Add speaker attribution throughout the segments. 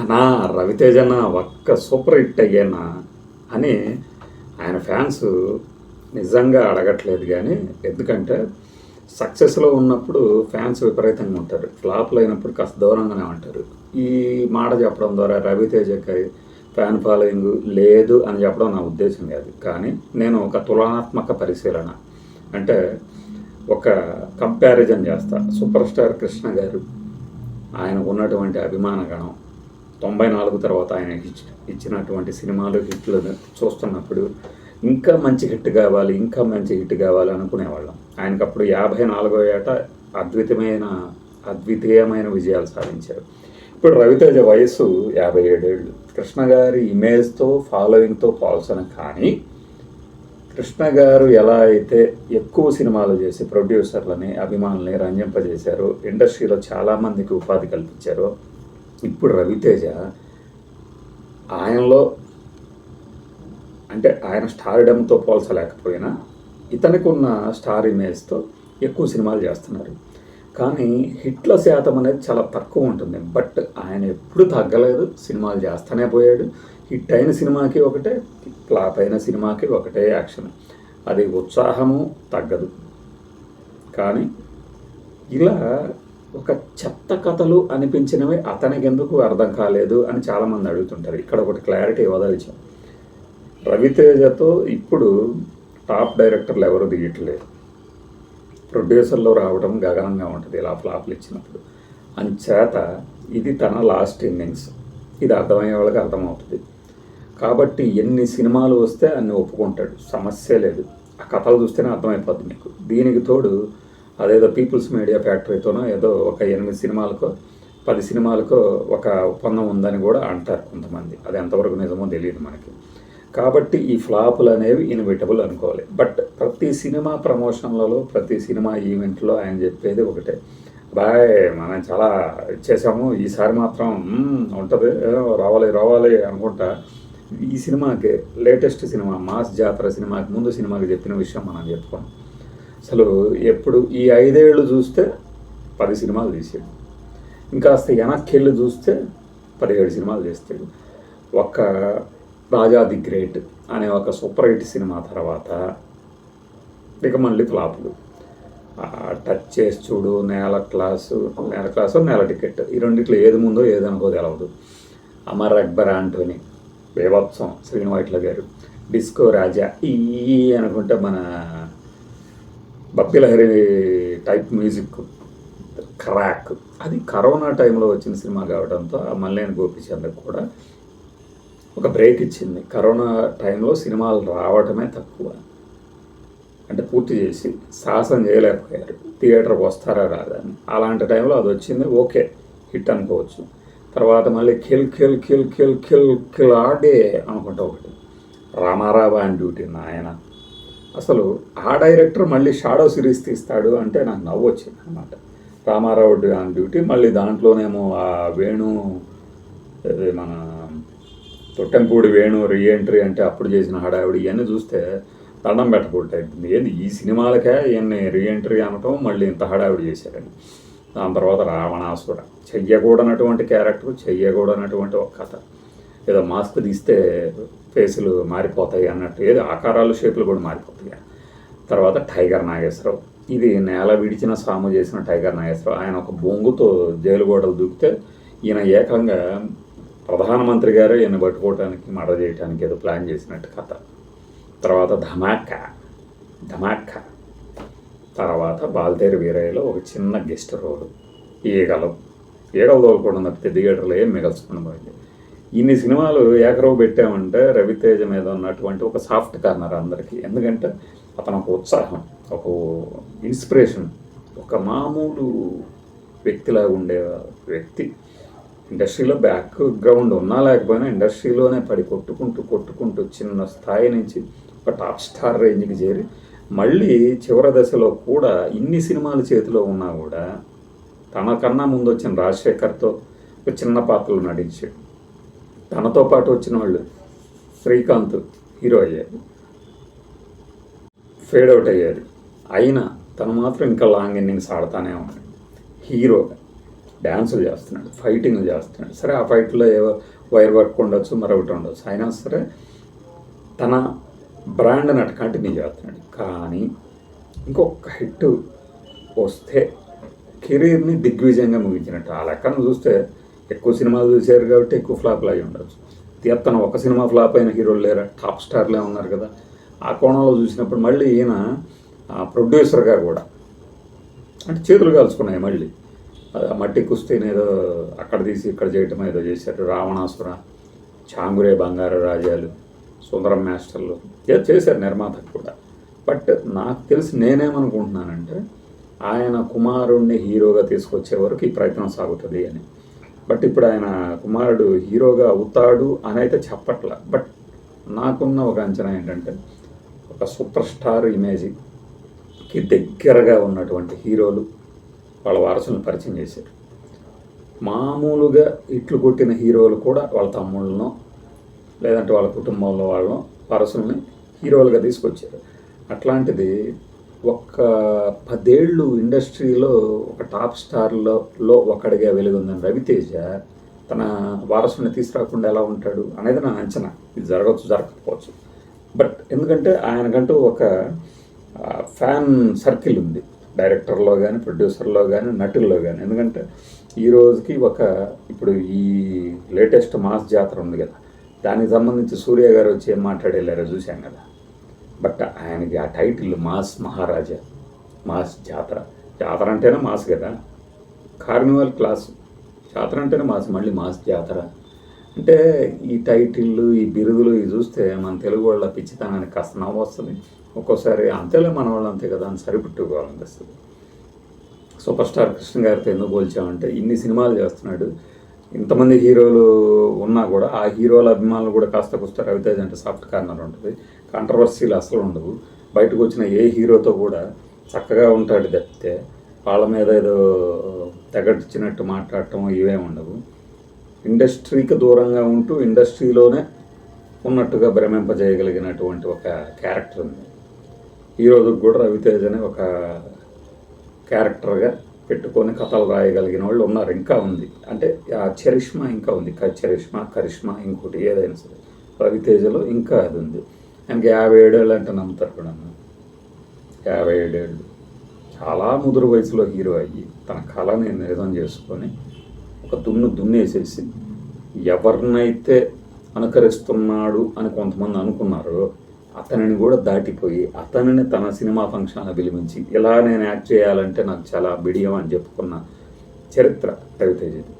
Speaker 1: అన్నా రవితేజ అన్న ఒక్క సూపర్ హిట్ అయ్యానా అని ఆయన ఫ్యాన్స్ నిజంగా అడగట్లేదు. కానీ ఎందుకంటే సక్సెస్లో ఉన్నప్పుడు ఫ్యాన్స్ విపరీతంగా ఉంటారు, ఫ్లాప్లు అయినప్పుడు కాస్త దూరంగానే ఉంటారు. ఈ మాట చెప్పడం ద్వారా రవితేజకి ఫ్యాన్ ఫాలోయింగ్ లేదు అని చెప్పడం నా ఉద్దేశం కాదు. కానీ నేను ఒక తులనాత్మక పరిశీలన అంటే ఒక కంపారిజన్ చేస్తా. సూపర్ స్టార్ కృష్ణ గారు, ఆయనకు ఉన్నటువంటి అభిమానగణం, 94 తర్వాత ఆయన ఇచ్చినటువంటి సినిమాలు హిట్లు చూస్తున్నప్పుడు ఇంకా మంచి హిట్ కావాలి, ఇంకా మంచి హిట్ కావాలి అనుకునేవాళ్ళం. ఆయనకు అప్పుడు 54వ ఏట అద్వితీయమైన విజయాలు సాధించారు. ఇప్పుడు రవితేజ వయసు 57 ఏళ్ళు. కృష్ణ గారి ఇమేజ్తో ఫాలోయింగ్తో పోల్చను. కానీ కృష్ణ గారు ఎలా అయితే ఎక్కువ సినిమాలు చేసి ప్రొడ్యూసర్లని అభిమానుల్ని రంజింపజేశారో, ఇండస్ట్రీలో చాలామందికి ఉపాధి కల్పించారో, ఇప్పుడు రవితేజ ఆయనలో అంటే ఆయన స్టార్డమ్తో పోల్చలేకపోయినా ఇతనికి ఉన్న స్టార్ ఇమేజ్తో ఎక్కువ సినిమాలు చేస్తున్నారు. కానీ హిట్ల శాతం అనేది చాలా తక్కువ ఉంటుంది. బట్ ఆయన ఎప్పుడు తగ్గలేదు, సినిమాలు చేస్తూనే పోయాడు. హిట్ అయిన సినిమాకి ఒకటే, ఫ్లాప్ అయిన సినిమాకి ఒకటే యాక్షన్. అది ఉత్సాహము తగ్గదు. కానీ ఇలా ఒక చెత్త కథలు అనిపించినవి అతనికి ఎందుకు అర్థం కాలేదు అని చాలామంది అడుగుతుంటారు. ఇక్కడ ఒకటి క్లారిటీ వదలిచాం. రవితేజతో ఇప్పుడు టాప్ డైరెక్టర్లు ఎవరు దిగట్లేదు. ప్రొడ్యూసర్లో రావడం గగనంగా ఉంటుంది ఇలా ఫ్లాప్లు ఇచ్చినప్పుడు. అంచేత ఇది తన లాస్ట్ ఇన్నింగ్స్. ఇది అర్థమయ్యే వాళ్ళకి అర్థమవుతుంది. కాబట్టి ఎన్ని సినిమాలు వస్తే అన్ని ఒప్పుకుంటాడు, సమస్య లేదు. ఆ కథలు చూస్తేనే అర్థమైపోద్ది మీకు. దీనికి తోడు అదేదో పీపుల్స్ మీడియా ఫ్యాక్టరీతోనో ఏదో ఒక 8 సినిమాలకో 10 సినిమాలకో ఒక ఒప్పందం ఉందని కూడా అంటారు కొంతమంది. అది ఎంతవరకు నిజమో తెలియదు మనకి. కాబట్టి ఈ ఫ్లాపులు అనేవి ఇన్విటబుల్ అనుకోవాలి. బట్ ప్రతి సినిమా ప్రమోషన్లలో, ప్రతి సినిమా ఈవెంట్లో ఆయన చెప్పేది ఒకటే, బాయ్ మనం చాలా ఇచ్చేసాము, ఈసారి మాత్రం ఉంటుంది, రావాలి రావాలి అనుకుంటా. ఈ సినిమాకి లేటెస్ట్ సినిమా మాస్ జాతర సినిమాకి ముందు సినిమాకి చెప్పిన విషయం మనం చెప్పుకోం. అసలు ఎప్పుడు ఈ 5 ఏళ్ళు చూస్తే 10 సినిమాలు తీసాడు, ఇంకాస్త వెనక్కి చూస్తే 17 సినిమాలు చేస్తాడు. ఒక్క రాజా ది గ్రేట్ అనే ఒక సూపర్ హిట్ సినిమా తర్వాత ఇక మళ్ళీ ఫ్లాపులు. టచ్ చేసి చూడు, నేల క్లాసు నేల టికెట్, ఈ రెండిట్లో ఏది ముందో ఏదనుకో తెలవదు. అమర్ అక్బర్ ఆంటోనీ, బీభత్సం శ్రీను వైట్ల గారు, డిస్కో రాజా ఈ అనుకుంటే మన బప్పిలహరి టైప్ మ్యూజిక్ క్రాక్. అది కరోనా టైంలో వచ్చిన సినిమా కావడంతో ఆ మల్లేని గోపిచంద్కి కూడా ఒక బ్రేక్ ఇచ్చింది. కరోనా టైంలో సినిమాలు రావటమే తక్కువ, అంటే పూర్తి చేసి సాహసం చేయలేకపోయారు థియేటర్కి వస్తారా రాదని. అలాంటి టైంలో అది వచ్చింది, ఓకే హిట్ అనుకోవచ్చు. తర్వాత మళ్ళీ kill kill kill kill kill kill ఆడే అనుకుంటా ఒకటి, రామారావు ఆన్ డ్యూటీ నాయన. అసలు ఆ డైరెక్టర్ మళ్ళీ షాడో సిరీస్ తీస్తాడు అంటే నాకు నవ్వు వచ్చింది అనమాట. రామారావు ఆన్ డ్యూటీ, మళ్ళీ దాంట్లోనేమో ఆ వేణు, మన తొట్టెంపూడి వేణు రీఎంట్రీ అంటే అప్పుడు చేసిన హడావిడి ఇవన్నీ చూస్తే దండం పెట్టకూడదు. ఏంది ఈ సినిమాలకే ఇవన్నీ రీఎంట్రీ అనటం, మళ్ళీ ఇంత హడావిడి చేశారని. దాని తర్వాత రావణాసుర, చెయ్యకూడనటువంటి క్యారెక్టర్, చెయ్యకూడనటువంటి ఒక కథ, ఏదో మాస్క్ తీస్తే ఫేసులు మారిపోతాయి అన్నట్టు, ఏదో ఆకారాలు షేపులు కూడా మారిపోతాయి. తర్వాత టైగర్ నాగేశ్వరరావు, ఇది నేల విడిచిన సాము చేసిన టైగర్ నాగేశ్వరరావు. ఆయన ఒక బొంగుతో జైలు గోడలు దూకితే ఈయన ఏకంగా ప్రధానమంత్రి గారే ఈయన పట్టుకోవటానికి మర్డర్ చేయడానికి ఏదో ప్లాన్ చేసినట్టు కథ. తర్వాత ధమాకా, తర్వాత బాల్తేరు వీరయ్యలో ఒక చిన్న గెస్ట్ రోలు, ఈగలు తోలుకోవడం తప్పితే థియేటర్లో ఏం మిగల్చుకుని పోయింది. ఇన్ని సినిమాలు ఏకరవు పెట్టామంటే రవితేజ మీద ఉన్నటువంటి ఒక సాఫ్ట్ కార్నర్ అందరికీ. ఎందుకంటే అతను ఒక ఉత్సాహం, ఒక ఇన్స్పిరేషన్, ఒక మామూలు వ్యక్తిలాగా ఉండే వ్యక్తి. ఇండస్ట్రీలో బ్యాక్గ్రౌండ్ ఉన్నా లేకపోయినా ఇండస్ట్రీలోనే పడి కొట్టుకుంటూ చిన్న స్థాయి నుంచి ఒక టాప్ స్టార్ రేంజ్కి చేరి మళ్ళీ చివరి దశలో కూడా ఇన్ని సినిమాలు చేతిలో ఉన్నా కూడా తనకన్నా ముందు వచ్చిన రాజశేఖర్తో ఒక చిన్న పాత్రలు నటించాడు. తనతో పాటు వచ్చిన వాళ్ళు శ్రీకాంత్ హీరో అయ్యారు, ఫేడ్ అవుట్ అయ్యారు. అయినా తను మాత్రం ఇంకా లాంగ్ ఇన్నింగ్స్ ఆడుతూనే ఉన్నాడు హీరోగా. డ్యాన్సులు చేస్తున్నాడు, ఫైటింగ్లు చేస్తున్నాడు. సరే ఆ ఫైట్లో ఏవో వైర్ వర్క్ ఉండొచ్చు, మరొకటి ఉండొచ్చు, అయినా సరే తన బ్రాండ్ని అటు కంటిన్యూ చేస్తున్నాడు. కానీ ఇంకొక హిట్ వస్తే కెరీర్ని దిగ్విజయంగా ముగించినట్టు. ఆ లెక్కను చూస్తే ఎక్కువ సినిమాలు చూశారు కాబట్టి ఎక్కువ ఫ్లాప్లు అయి ఉండొచ్చు. తీర్థన ఒక సినిమా ఫ్లాప్ అయిన హీరోలు లేరా, టాప్ స్టార్లే ఉన్నారు కదా. ఆ కోణంలో చూసినప్పుడు మళ్ళీ ఈయన ప్రొడ్యూసర్గా కూడా అంటే చేతులు కాల్చుకున్నాయి మళ్ళీ. మట్టి కుస్తీని ఏదో అక్కడ తీసి ఇక్కడ చేయటం ఏదో చేశారు. రావణాసుర, చాంగురే బంగారు రాజాలు, సుందరం మాస్టర్లు ఏదో చేశారు నిర్మాతకు కూడా. బట్ నాకు తెలిసి నేనేమనుకుంటున్నానంటే ఆయన కుమారుణ్ణి హీరోగా తీసుకొచ్చే వరకు ఈ ప్రయత్నం సాగుతుంది అని. బట్ ఇప్పుడు ఆయన కుమారుడు హీరోగా అవుతాడు అని అయితే చెప్పట్ల. బట్ నాకున్న ఒక అంచనా ఏంటంటే ఒక సూపర్ స్టార్ ఇమేజ్కి దగ్గరగా ఉన్నటువంటి హీరోలు వాళ్ళ వారసులను పరిచయం చేశారు. మామూలుగా ఇట్లు కొట్టిన హీరోలు కూడా వాళ్ళ తమ్ముళ్ళనో లేదంటే వాళ్ళ కుటుంబంలో వాళ్ళనో వారసుల్ని హీరోలుగా తీసుకొచ్చారు. అట్లాంటిది ఒక 10 ఏళ్ళు ఇండస్ట్రీలో ఒక టాప్ స్టార్లో ఒకడిగా వెలుగుందని రవితేజ తన వారసుని తీసుకురాకుండా ఎలా ఉంటాడు అనేది నా అంచనా. ఇది జరగవచ్చు, జరగకపోవచ్చు. బట్ ఎందుకంటే ఆయనకంటూ ఒక ఫ్యాన్ సర్కిల్ ఉంది, డైరెక్టర్లో కానీ, ప్రొడ్యూసర్లో కానీ, నటుల్లో కానీ. ఎందుకంటే ఈ రోజుకి ఇప్పుడు ఈ లేటెస్ట్ మాస్ జాతర ఉంది కదా, దానికి సంబంధించి సూర్య గారు వచ్చి ఏం మాట్లాడేళ్ళారో చూశాం కదా. బట్ ఆయనకి ఆ టైటిల్ మాస్ మహారాజా, మాస్ జాతర. జాతర అంటేనే మాస్ కదా, కార్నివల్ క్లాస్. జాతర అంటేనే మాస్, మళ్ళీ మాస్ జాతర అంటే ఈ టైటిళ్ళు, ఈ బిరుదులు ఇవి చూస్తే మన తెలుగు వాళ్ళ పిచ్చితనానికి కాస్త నవ్వు వస్తుంది. ఒక్కోసారి అంతేలే మన వాళ్ళు అంతే కదా అని సరిపెట్టుకోవాలనిపిస్తుంది. సూపర్ స్టార్ కృష్ణ గారితో ఎందుకు పోల్చామంటే ఇన్ని సినిమాలు చేస్తున్నాడు, ఇంతమంది హీరోలు ఉన్నా కూడా ఆ హీరోల అభిమానులు కూడా కాస్త కూస్త రవితేజ అంటే సాఫ్ట్ కార్నర్ ఉంటుంది, కాంట్రవర్సీలు అసలు ఉండవు. బయటకు వచ్చిన ఏ హీరోతో కూడా చక్కగా ఉంటాడు తప్పితే వాళ్ళ మీద ఏదో తెగట్టించినట్టు మాట్లాడటం ఇవే ఉండవు. ఇండస్ట్రీకి దూరంగా ఉంటూ ఇండస్ట్రీలోనే ఉన్నట్టుగా భ్రమింపజేయగలిగినటువంటి ఒక క్యారెక్టర్ ఉంది. ఈ రోజుకి కూడా రవితేజని ఒక క్యారెక్టర్గా పెట్టుకొని కథలు రాయగలిగిన వాళ్ళు ఉన్నారు, ఇంకా ఉంది. అంటే ఆ చరిష్మా ఇంకా ఉంది, కరిష్మా ఇంకోటి ఏదైనా సరే రవితేజలో ఇంకా అది ఉంది. ఆయనకి 57 ఏళ్ళు అంటే నమ్ముతారు కూడా. 57 ఏళ్ళు చాలా ముదురు వయసులో హీరో అయ్యి తన కళని నిజం చేసుకొని ఒక దున్నేసేసి ఎవరినైతే అనుకరిస్తున్నాడు అని కొంతమంది అనుకున్నారో అతనిని కూడా దాటిపోయి అతనిని తన సినిమా ఫంక్షన్లో పిలిపించి ఇలా నేను యాక్ట్ చేయాలంటే నాకు చాలా బిడియం అని చెప్పుకున్న చరిత్ర రవితేజది.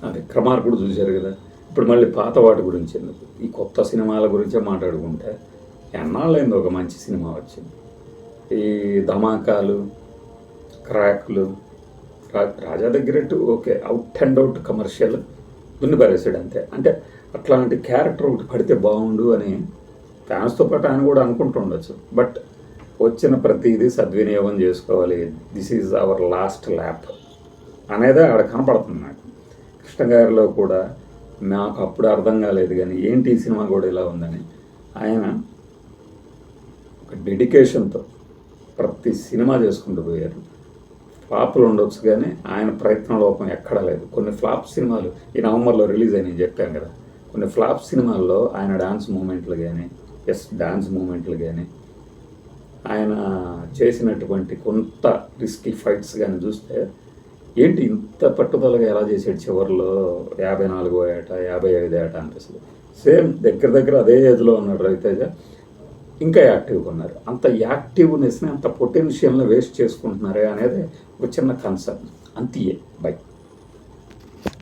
Speaker 1: అది క్రమార్కుడు చూశారు కదా. ఇప్పుడు మళ్ళీ పాత వాటి గురించి ఎందుకు, ఈ కొత్త సినిమాల గురించే మాట్లాడుకుంటే ఎన్నాళ్ళైంది ఒక మంచి సినిమా వచ్చింది. ఈ ధమాకాలు, క్రాక్లు, రాజా దగ్గరట్టు okay out and out commercial దున్ని పారేసాడు అంతే. అంటే అట్లాంటి క్యారెక్టర్ ఒకటి పడితే బాగుండు అని ఫ్యాన్స్తో పాటు ఆయన కూడా అనుకుంటూ ఉండొచ్చు. బట్ వచ్చిన ప్రతిదీ సద్వినియోగం చేసుకోవాలి, this is our last lap అనేదే ఆడ కనపడుతుంది నాకు. కృష్ణ గారిలో కూడా నాకు అప్పుడు అర్థం కాలేదు కానీ ఏంటి ఈ సినిమా కూడా ఇలా ఉందని. ఆయన ఒక డెడికేషన్తో ప్రతి సినిమా చేసుకుంటూ పోయారు. ఫ్లాప్లు ఉండొచ్చు కానీ ఆయన ప్రయత్న లోపం ఎక్కడా లేదు. కొన్ని ఫ్లాప్ సినిమాలు ఈ నవంబర్లో రిలీజ్ అయినాయి చెప్పాను కదా, కొన్ని ఫ్లాప్ సినిమాల్లో ఆయన డాన్స్ మూమెంట్లు కానీ ఆయన చేసినటువంటి కొంత రిస్కీ ఫైట్స్ కానీ చూస్తే ఏంటి ఇంత పట్టుదలగా ఎలా చేసాడు. చివరిలో 54 ఏట 55 ఏట అనిపిస్తుంది. సేమ్ దగ్గర అదే ఏజ్లో ఉన్నాడు రవితేజ, ఇంకా యాక్టివ్గా ఉన్నారు. అంత యాక్టివ్నెస్ని, అంత పొటెన్షియల్ని వేస్ట్ చేసుకుంటున్నారే అనేది ఒక చిన్న కన్సర్న్. అంతే బై.